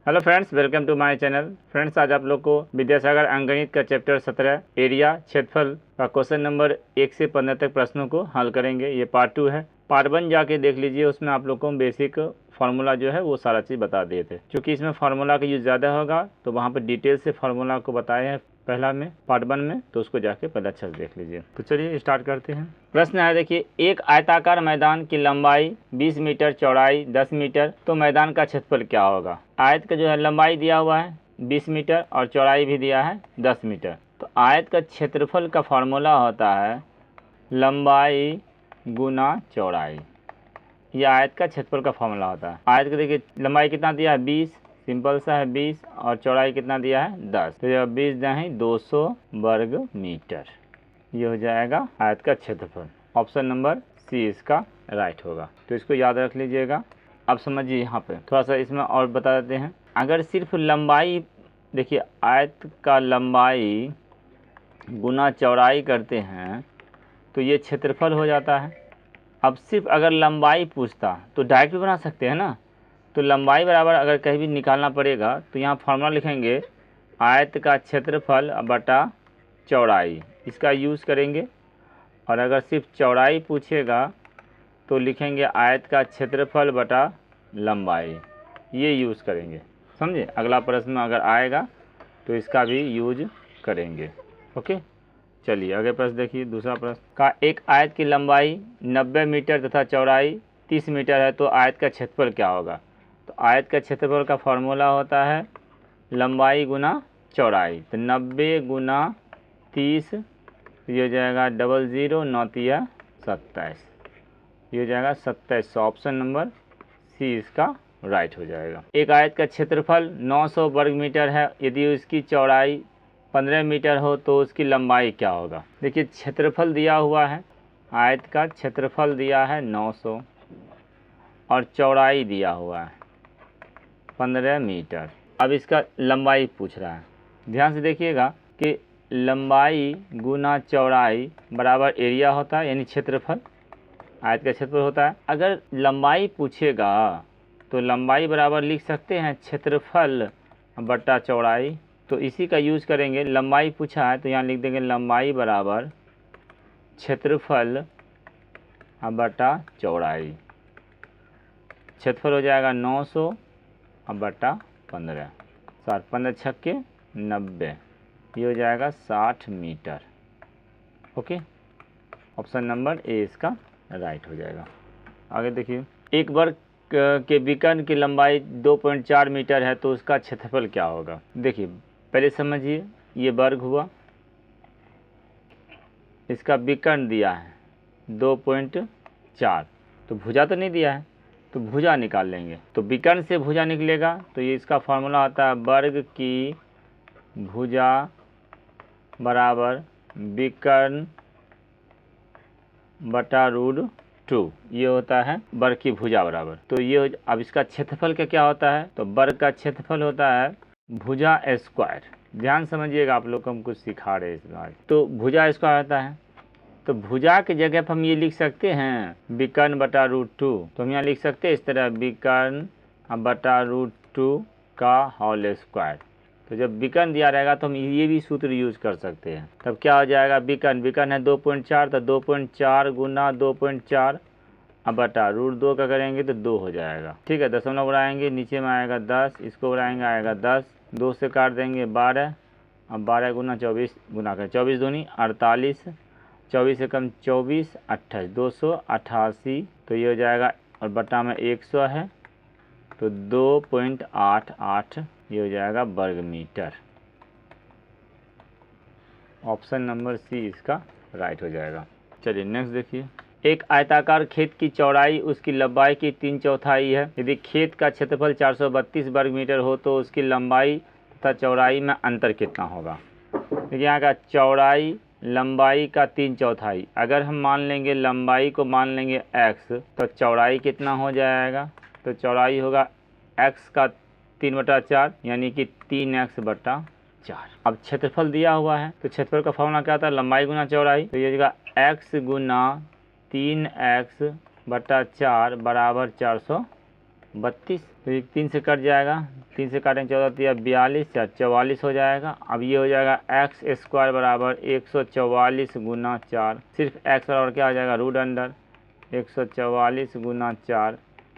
Hello friends, welcome to my channel. Friends, आज आप लोग को विद्यासागर अंकगणित का चैप्टर 17 एरिया क्षेत्रफल का क्वेश्चन नंबर 1 से 15 तक प्रश्नों को हल करेंगे। ये पार्ट 2 है। पार्ट 1 जाके देख लीजिए, उसमें आप लोग को बेसिक फार्मूला जो है वो सारा चीज़ बता दिए थे। क्योंकि इसमें फार्मूला का यूज ज़्यादा होगा तो वहाँ पर डिटेल से फार्मूला को बताए हैं पहला में, पार्ट 1 में, तो उसको जाके पहले अच्छा से देख लीजिए। तो चलिए स्टार्ट करते हैं। प्रश्न है, देखिए, एक आयताकार मैदान की लंबाई 20 मीटर, चौड़ाई 10 मीटर, तो मैदान का क्षेत्रफल क्या होगा। आयत का जो है लंबाई दिया हुआ है 20 मीटर और चौड़ाई भी दिया है 10 मीटर। तो आयत का क्षेत्रफल का फार्मूला होता है लंबाई गुना चौड़ाई। यह आयत का क्षेत्रफल का फार्मूला होता है। आयत का देखिए लंबाई कितना दिया है 20, सिंपल सा है 20, और चौड़ाई कितना दिया है 10। तो जब 20 नहीं 200 वर्ग मीटर, ये हो जाएगा आयत का क्षेत्रफल। ऑप्शन नंबर सी इसका राइट होगा। तो इसको याद रख लीजिएगा। अब समझिए, यहाँ पे थोड़ा सा इसमें और बता देते हैं। अगर सिर्फ लंबाई, देखिए आयत का लंबाई गुना चौड़ाई करते हैं तो ये क्षेत्रफल हो जाता है। अब सिर्फ अगर लंबाई पूछता तो डायरेक्ट भी बना सकते हैं ना। तो लंबाई बराबर अगर कहीं भी निकालना पड़ेगा तो यहाँ फार्मूला लिखेंगे आयत का क्षेत्रफल बटा चौड़ाई, इसका यूज़ करेंगे। और अगर सिर्फ चौड़ाई पूछेगा तो लिखेंगे आयत का क्षेत्रफल बटा लंबाई, ये यूज़ करेंगे। समझे। अगला प्रश्न में अगर आएगा तो इसका भी यूज करेंगे। ओके, चलिए आगे प्रश्न देखिए। दूसरा प्रश्न का, एक आयत की लंबाई 90 मीटर तथा चौड़ाई 30 मीटर है, तो आयत का क्षेत्रफल क्या होगा। तो आयत का क्षेत्रफल का फार्मूला होता है लंबाई गुना चौड़ाई। तो 90 गुना 30, ये हो जाएगा 00 9 27, ये हो जाएगा 27। ऑप्शन नंबर सी इसका राइट हो जाएगा। एक आयत का क्षेत्रफल 900 वर्ग मीटर है, यदि उसकी चौड़ाई 15 मीटर हो तो उसकी लंबाई क्या होगा। देखिए क्षेत्रफल दिया हुआ है, आयत का क्षेत्रफल दिया है 900 और चौड़ाई दिया हुआ है 15 मीटर। अब इसका लंबाई पूछ रहा है। ध्यान से देखिएगा कि लंबाई गुना चौड़ाई बराबर एरिया होता है, यानी क्षेत्रफल, आयत का क्षेत्रफल होता है। अगर लंबाई पूछेगा तो लंबाई बराबर लिख सकते हैं क्षेत्रफल बटा चौड़ाई। तो इसी का यूज़ करेंगे। लंबाई पूछा है तो यहाँ लिख देंगे लंबाई बराबर क्षेत्रफल बटा चौड़ाई। क्षेत्रफल हो जाएगा 900 बटा 15, 15 छक्के 90, ये हो जाएगा 60 metre. Okay, option number A इसका राइट हो जाएगा। आगे देखिए, एक वर्ग के विकर्ण की लंबाई 2.4 मीटर है, तो उसका क्षेत्रफल क्या होगा। देखिए पहले समझिए, ये वर्ग हुआ, इसका विकर्ण दिया है 2.4, तो भुजा तो नहीं दिया है, तो भुजा निकाल लेंगे। तो विकर्ण से भुजा निकलेगा तो ये इसका फार्मूला आता है वर्ग की भुजा बराबर विकर्ण बटा √2, ये होता है वर्ग की भुजा बराबर। तो ये अब इसका क्षेत्रफल का क्या होता है, तो वर्ग का क्षेत्रफल होता है भुजा स्क्वायर। ध्यान समझिएगा, आप लोग को हम कुछ सिखा रहे हैं इस बार। तो भुजा स्क्वायर होता है, तो भुजा की जगह पर हम ये लिख सकते हैं विकर्ण बटा √2। तो हम यहाँ लिख सकते हैं इस तरह विकर्ण बटा √2 का होल स्क्वायर। तो जब विकर्ण दिया रहेगा तो हम ये भी सूत्र यूज कर सकते हैं। तब क्या हो जाएगा, विकर्ण है 2.4, तो 2.4 गुना 2.4 बटा √2 का करेंगे तो 2 हो जाएगा। ठीक है, दशमलव बढ़ाएंगे, नीचे में आएगा 10, इसको बढ़ाएंगे आएगा 10, 2 से काट देंगे 12, अब 12 गुना 24 गुना करें, 24 दूनी 48, 24 से कम 24, 28, 288, तो ये हो जाएगा, और बटा में 100 है तो 2.88, ये हो जाएगा वर्ग मीटर। ऑप्शन नंबर सी इसका राइट हो जाएगा। चलिए नेक्स्ट देखिए, एक आयताकार खेत की चौड़ाई उसकी लंबाई की 3/4 है, यदि खेत का क्षेत्रफल 432 वर्ग मीटर हो तो उसकी लंबाई तथा चौड़ाई में अंतर कितना होगा। देखिए यहाँ का चौड़ाई लंबाई का 3/4, अगर हम मान लेंगे लंबाई को मान लेंगे x, तो चौड़ाई कितना हो जाएगा, तो चौड़ाई होगा x का 3/4, यानी कि 3x बटा 4। अब क्षेत्रफल दिया हुआ है तो क्षेत्रफल का फॉर्मूला क्या था, लंबाई गुना चौड़ाई। तो ये जगह x गुना 3x बटा 4 बराबर 432। 32, तो ये 3 से कट जाएगा, 3 से काटेंगे 14 तो 42, 44 हो जाएगा। अब ये हो जाएगा एक्स स्क्वायर बराबर 144 गुना 4, सिर्फ एक्स बराबर क्या हो जाएगा रूट अंडर 144 गुना 4,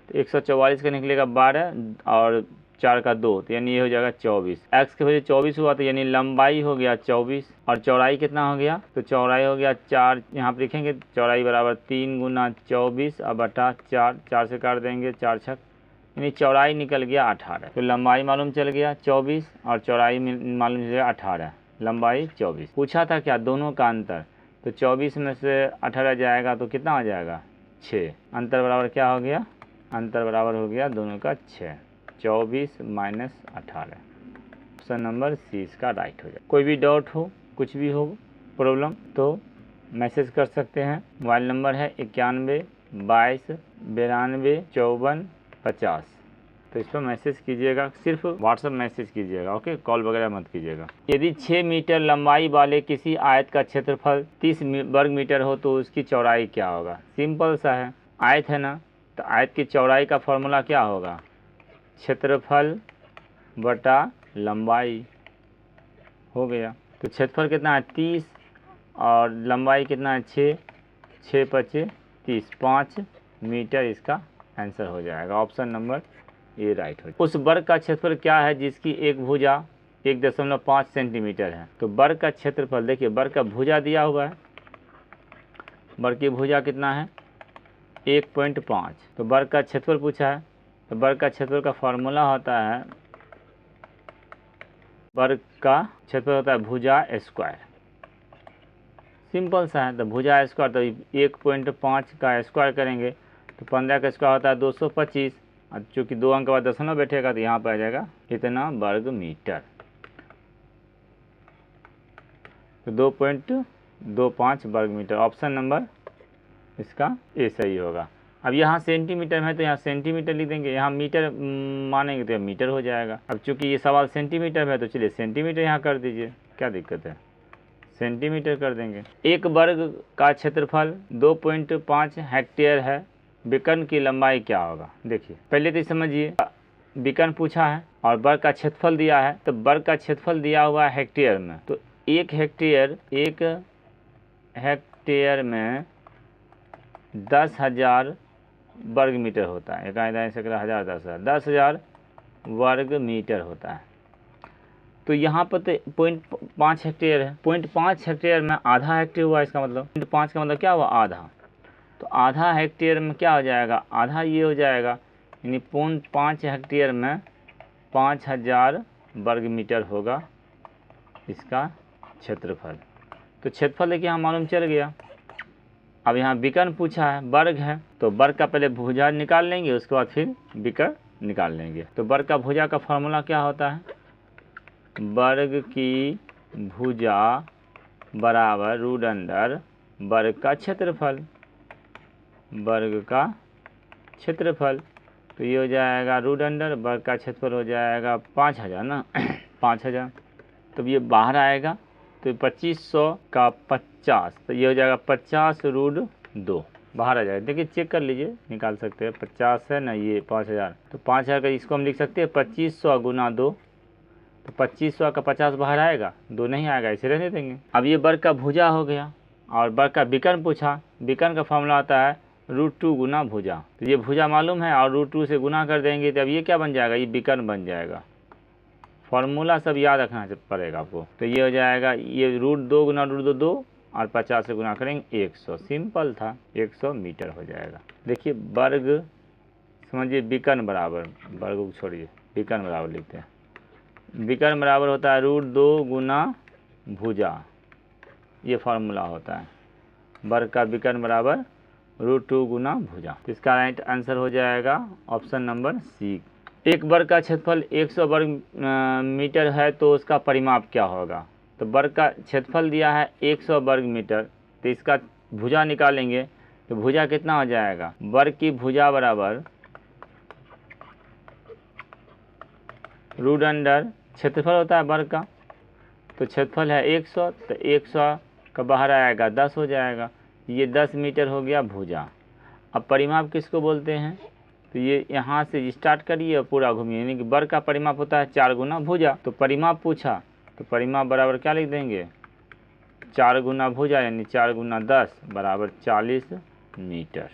तो 144 का निकलेगा 12 और 4 का 2, तो यानी ये हो जाएगा 24। एक्स के वजह 24 हुआ तो यानी लंबाई हो गया 24 और चौड़ाई कितना हो गया, तो चौड़ाई हो गया 4, यहाँ पर लिखेंगे चौड़ाई बराबर 3 गुना 24 और बटा 4, 4 से काट देंगे 4 छक, यानी चौड़ाई निकल गया 18। तो लंबाई मालूम चल गया 24 और चौड़ाई मालूम चल गया 18, लंबाई 24। पूछा था क्या दोनों का अंतर, तो 24 में से 18 जाएगा तो कितना हो जाएगा 6, अंतर बराबर क्या हो गया, अंतर बराबर हो गया दोनों का 6, 24 माइनस 18। ऑप्शन नंबर सी इसका राइट हो जाए। कोई भी डाउट हो, कुछ भी हो प्रॉब्लम तो मैसेज कर सकते हैं। मोबाइल नंबर है 91 22 92 54 50, तो इस पर मैसेज कीजिएगा, सिर्फ व्हाट्सएप मैसेज कीजिएगा, ओके, कॉल वगैरह मत कीजिएगा। यदि 6 मीटर लंबाई वाले किसी आयत का क्षेत्रफल 30 वर्ग मीटर हो तो उसकी चौड़ाई क्या होगा। सिंपल सा है, आयत है ना, तो आयत की चौड़ाई का फॉर्मूला क्या होगा, क्षेत्रफल बटा लंबाई, हो गया। तो क्षेत्रफल कितना है 30 और लंबाई कितना है 6, 6 5 30, 5 मीटर इसका आंसर हो जाएगा। ऑप्शन नंबर ए राइट हो जाएगा। उस वर्ग का क्षेत्रफल क्या है जिसकी एक भुजा 1.5 सेंटीमीटर है। तो वर्ग का क्षेत्रफल देखिए, वर्ग का भुजा दिया हुआ है, वर्ग की भुजा कितना है 1.5, तो वर्ग का क्षेत्रफल पूछा है, तो वर्ग का क्षेत्रफल का फॉर्मूला होता है, वर्ग का क्षेत्रफल होता है भुजा स्क्वायर, सिंपल सा है। तो भुजा स्क्वायर तो 1.5 का स्क्वायर करेंगे तो 15 का स्क्वायर होता है 225, और चूँकि 2 अंक के बाद दशमलव बैठेगा तो यहाँ पर आ जाएगा इतना वर्ग मीटर, तो 2.25 वर्ग मीटर। ऑप्शन नंबर इसका ए सही होगा। अब यहाँ सेंटीमीटर में है तो यहाँ सेंटीमीटर लिख देंगे, यहाँ मीटर मानेंगे तो मीटर हो जाएगा। अब चूँकि ये सवाल सेंटीमीटर में है तो चलिए सेंटीमीटर यहाँ कर दीजिए, क्या दिक्कत है, सेंटीमीटर कर देंगे। एक वर्ग का क्षेत्रफल 2.5 हेक्टेयर है, विकर्ण की लंबाई क्या होगा। देखिए पहले तो समझिए, विकर्ण पूछा है और वर्ग का क्षेत्रफल दिया है, तो वर्ग का क्षेत्रफल दिया हुआ है हेक्टेयर में, तो 1 हेक्टेयर में 10,000 वर्ग मीटर होता है। एक से 10,000 वर्ग मीटर होता है। तो यहाँ पर तो 0.5 हेक्टेयर है, 0.5 हेक्टेयर में आधा हेक्टेयर हुआ, इसका मतलब 0.5 का मतलब क्या हुआ आधा, तो आधा हेक्टेयर में क्या हो जाएगा, आधा ये हो जाएगा, यानी 0.5 हेक्टेयर में 5,000 वर्ग मीटर होगा इसका क्षेत्रफल। तो क्षेत्रफल देखिए यहाँ मालूम चल गया। अब यहाँ विकर्ण पूछा है, वर्ग है, तो वर्ग का पहले भुजा निकाल लेंगे, उसके बाद फिर विकर्ण निकाल लेंगे। तो वर्ग का भुजा का फॉर्मूला क्या होता है, वर्ग की भुजा बराबर रूट अंडर वर्ग का क्षेत्रफल, वर्ग का क्षेत्रफल, तो ये हो जाएगा रूट अंडर वर्ग का क्षेत्रफल हो जाएगा 5,000 ना 5,000, तो ये बाहर आएगा तो 2500 का 50, तो ये हो जाएगा 50 रूट 2, बाहर आ जाएगा। देखिए चेक कर लीजिए, निकाल सकते हैं, 50 है ना ये 5,000, तो 5,000 का इसको हम लिख सकते हैं 2500 गुना 2, तो 2500 का 50 बाहर आएगा, 2 नहीं आएगा, इसे रहने देंगे। अब ये वर्ग का भुजा हो गया और वर्ग का विकर्ण पूछा, विकर्ण का फॉर्मूला आता है √2 गुना भुजा, तो ये भुजा मालूम है और √2 से गुना कर देंगे तो अब ये क्या बन जाएगा, ये विकर्ण बन जाएगा। फॉर्मूला सब याद रखना पड़ेगा आपको। तो ये हो जाएगा, ये √2 गुना √2 2 और 50 से गुना करेंगे 100, सिंपल था, 100 मीटर हो जाएगा। देखिए वर्ग समझिए, विकर्ण बराबर, वर्ग को छोड़िए, विकर्ण बराबर लिखते हैं, विकर्ण बराबर होता है √2 गुना भुजा, ये फार्मूला होता है, वर्ग का विकर्ण बराबर √2 गुना भुजा। तो इसका राइट आंसर हो जाएगा ऑप्शन नंबर सी। एक वर्ग का क्षेत्रफल 100 वर्ग मीटर है तो उसका परिमाप क्या होगा। तो वर्ग का क्षेत्रफल दिया है 100 वर्ग मीटर, तो इसका भुजा निकालेंगे तो भुजा कितना हो जाएगा, वर्ग की भुजा बराबर रूट अंडर क्षेत्रफल होता है वर्ग का, तो क्षेत्रफल है 100, तो 100 का बाहर आएगा 10 हो जाएगा, ये 10 मीटर हो गया भुजा। अब परिमाप किसको बोलते हैं, तो ये यहाँ से स्टार्ट करिए और पूरा घूमिए, यानी कि वर्ग का परिमाप होता है 4 गुना भुजा। तो परिमाप पूछा तो परिमाप बराबर क्या लिख देंगे, 4 गुना भुजा यानी 4 गुना 10 बराबर 40 metre.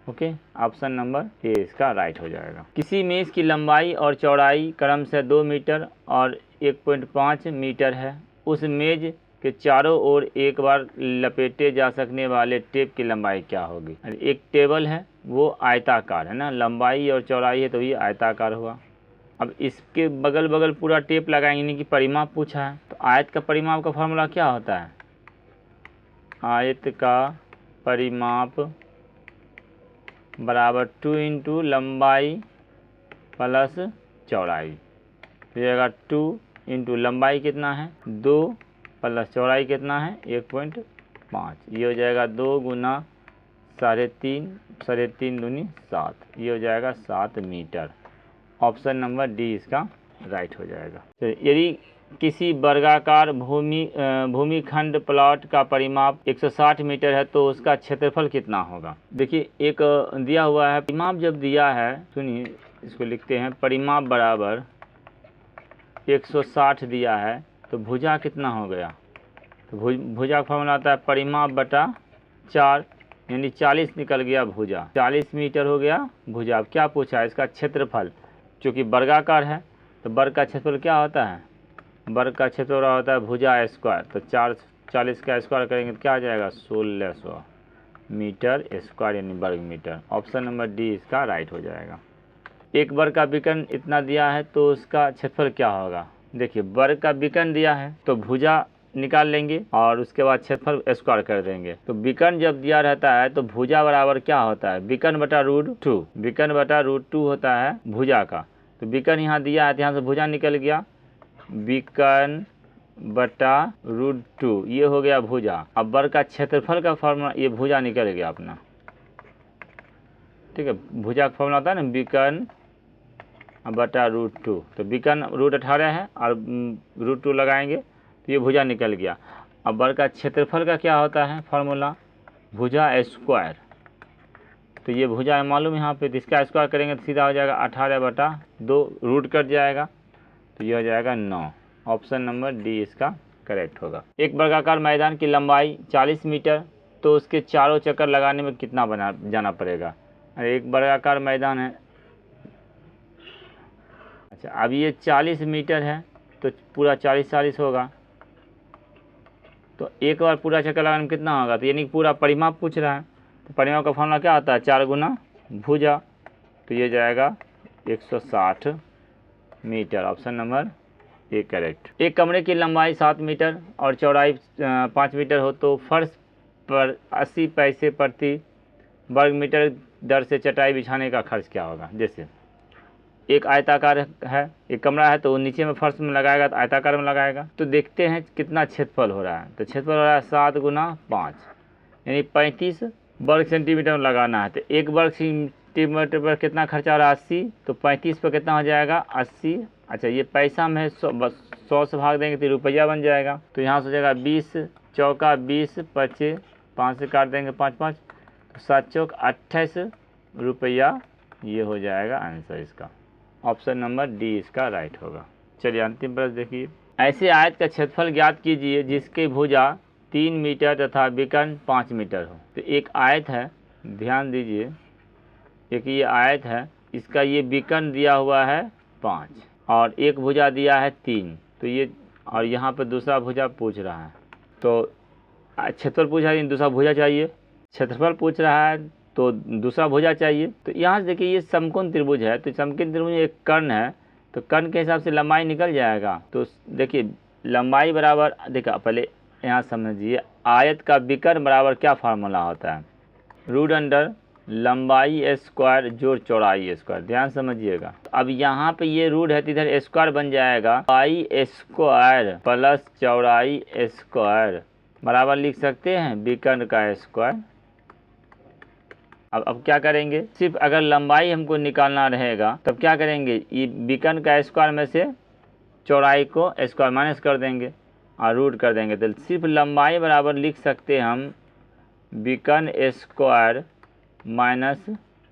Okay, option number A इसका राइट हो जाएगा। किसी मेज की लंबाई और चौड़ाई क्रम से 2 मीटर और 1.5 मीटर है। उस मेज के चारों ओर एक बार लपेटे जा सकने वाले टेप की लंबाई क्या होगी। एक टेबल है वो आयताकार है ना, लंबाई और चौड़ाई है तो ये आयताकार हुआ। अब इसके बगल बगल पूरा टेप लगाएंगे, यानी कि परिमाप पूछा है। तो आयत का परिमाप का फॉर्मूला क्या होता है, आयत का परिमाप बराबर 2 इंटू लंबाई प्लस चौड़ाई। तो ये अगर 2 इंटू लंबाई कितना है 2 प्लस चौड़ाई कितना है 1.5, ये हो जाएगा 2 गुना 3.5 दूनी 7, ये हो जाएगा 7 मीटर। ऑप्शन नंबर डी इसका राइट हो जाएगा। तो यदि किसी वर्गाकार भूमिखंड प्लॉट का परिमाप 160 मीटर है तो उसका क्षेत्रफल कितना होगा। देखिए एक दिया हुआ है परिमाप, जब दिया है सुनिए इसको लिखते हैं, परिमाप बराबर 160 दिया है तो भुजा कितना हो गया, तो भुजा का फॉर्मूला आता है परिमाप बटा 4 यानी 40 निकल गया भुजा, 40 मीटर हो गया भुजा। अब क्या पूछा है इसका क्षेत्रफल, चूँकि वर्गाकार है तो वर्ग का क्षेत्रफल क्या होता है, वर्ग का क्षेत्रफल होता है भुजा स्क्वायर। तो 40 का स्क्वायर करेंगे तो क्या आ जाएगा 1600 मीटर स्क्वायर यानी वर्ग मीटर। ऑप्शन नंबर डी इसका राइट हो जाएगा। एक वर्ग का विकर्ण इतना दिया है तो उसका क्षेत्रफल क्या होगा। देखिए वर्ग का विकर्ण दिया है तो भुजा निकाल लेंगे और उसके बाद क्षेत्रफल स्क्वायर कर देंगे। तो विकर्ण जब दिया रहता है तो भुजा बराबर क्या होता है, विकर्ण बटा √2, विकर्ण बटा √2 होता है भुजा का। तो विकर्ण यहाँ दिया है तो यहाँ से भुजा निकल गया, विकर्ण बटा √2 ये हो गया भुजा। अब वर्ग का क्षेत्रफल का फॉर्मूला ये भुजा निकल गया अपना, ठीक है। भुजा का फॉर्मूला होता है ना विकर्ण बटा √2, तो विकर्ण √18 है और √2 लगाएंगे तो ये भुजा निकल गया। अब वर्ग का क्षेत्रफल का क्या होता है फॉर्मूला, भुजा स्क्वायर। तो ये भुजा है मालूम यहाँ पे, तो इसका स्क्वायर करेंगे तो सीधा हो जाएगा 18/2, रूट कट जाएगा तो ये हो जाएगा 9। ऑप्शन नंबर डी इसका करेक्ट होगा। एक वर्गाकार मैदान की लंबाई 40 मीटर तो उसके चारों चक्कर लगाने में कितना जाना पड़ेगा। एक वर्गाकार मैदान है, अच्छा अब ये 40 मीटर है तो पूरा 40 होगा, तो एक बार पूरा चक्कर लगाने में कितना होगा, तो यानी पूरा परिमाप पूछ रहा है। तो परिमाप का फॉर्मूला क्या आता है 4 गुना भुजा, तो ये जाएगा 160 metre. Option number A correct. एक कमरे की लंबाई 7 मीटर और चौड़ाई 5 मीटर हो तो फर्श पर 80 पैसे प्रति वर्ग मीटर दर से चटाई बिछाने का खर्च क्या होगा। जैसे एक आयताकार है, एक कमरा है तो वो नीचे में फर्श में लगाएगा तो आयताकार में लगाएगा। तो देखते हैं कितना क्षेत्रफल हो रहा है, तो क्षेत्रफल हो रहा है 7 गुना 5 यानी 35 वर्ग सेंटीमीटर में लगाना है। तो एक वर्ग सेंटीमीटर पर कितना खर्चा हो रहा है 80, तो 35 पर कितना हो जाएगा 80। अच्छा ये पैसा में 100 से भाग देंगे तो रुपया बन जाएगा। तो यहाँ से हो जाएगा 20 चौका 20 25 5 से काट देंगे 5 5 तो 7 चौक 28 रुपया, ये हो जाएगा आंसर इसका। ऑप्शन नंबर डी इसका राइट होगा। चलिए अंतिम प्रश्न देखिए, ऐसे आयत का क्षेत्रफल ज्ञात कीजिए जिसके भुजा 3 मीटर तथा विकर्ण 5 मीटर हो। तो एक आयत है, ध्यान दीजिए, एक ये आयत है, इसका ये विकर्ण दिया हुआ है 5 और एक भुजा दिया है 3, तो ये और यहाँ पर दूसरा भुजा पूछ रहा है। तो क्षेत्रफल पूछ रहा है, दूसरा भुजा चाहिए, क्षेत्रफल पूछ रहा है तो दूसरा भुजा चाहिए। तो यहाँ से देखिए ये समकोण त्रिभुज है, तो समकोण त्रिभुज में एक कर्ण है, तो कर्ण के हिसाब से लंबाई निकल जाएगा। तो देखिए लंबाई बराबर, देखा पहले यहाँ समझिए, आयत का विकर्ण बराबर क्या फार्मूला होता है, √अंडर लंबाई स्क्वायर जोड़ चौड़ाई स्क्वायर। ध्यान समझिएगा, अब यहाँ पे ये रूट है तो इधर स्क्वायर बन जाएगा, लंबाई स्क्वायर प्लस चौड़ाई स्क्वायर बराबर लिख सकते हैं विकर्ण का स्क्वायर। अब क्या करेंगे, सिर्फ अगर लंबाई हमको निकालना रहेगा तब क्या करेंगे, ये विकर्ण का स्क्वायर में से चौड़ाई को स्क्वायर माइनस कर देंगे और रूट कर देंगे। तो सिर्फ लंबाई बराबर लिख सकते हैं हम विकर्ण स्क्वायर माइनस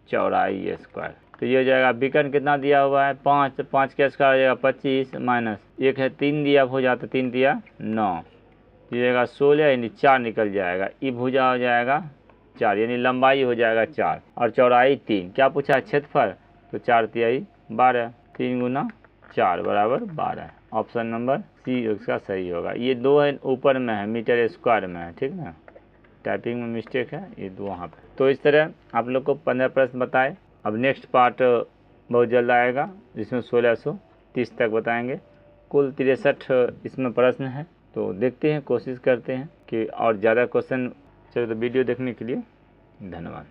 चौड़ाई स्क्वायर। तो ये हो जाएगा, विकर्ण कितना दिया हुआ है 5, तो 5 का स्क्वायर हो जाएगा 25 माइनस 1 है 3 दिया, हो जाता 3 दिया 9, तो ये जाएगा 16 यानी 4 निकल जाएगा। ई भुजा हो जाएगा 4 यानी लंबाई हो जाएगा 4 और चौड़ाई 3। क्या पूछा है क्षेत्रफल, तो 4 तिहाई 12, 3 गुना 4 बराबर 12। ऑप्शन नंबर सी उसका सही होगा। ये 2 है ऊपर में है, मीटर स्क्वायर में है, ठीक ना, टाइपिंग में मिस्टेक है, ये 2 वहाँ पे। तो इस तरह आप लोग को 15 प्रश्न बताए। अब नेक्स्ट पार्ट बहुत जल्द आएगा जिसमें 1630 तक बताएंगे। कुल 63 इसमें प्रश्न है, तो देखते हैं, कोशिश करते हैं कि और ज़्यादा क्वेश्चन। चलो, तो वीडियो देखने के लिए धन्यवाद।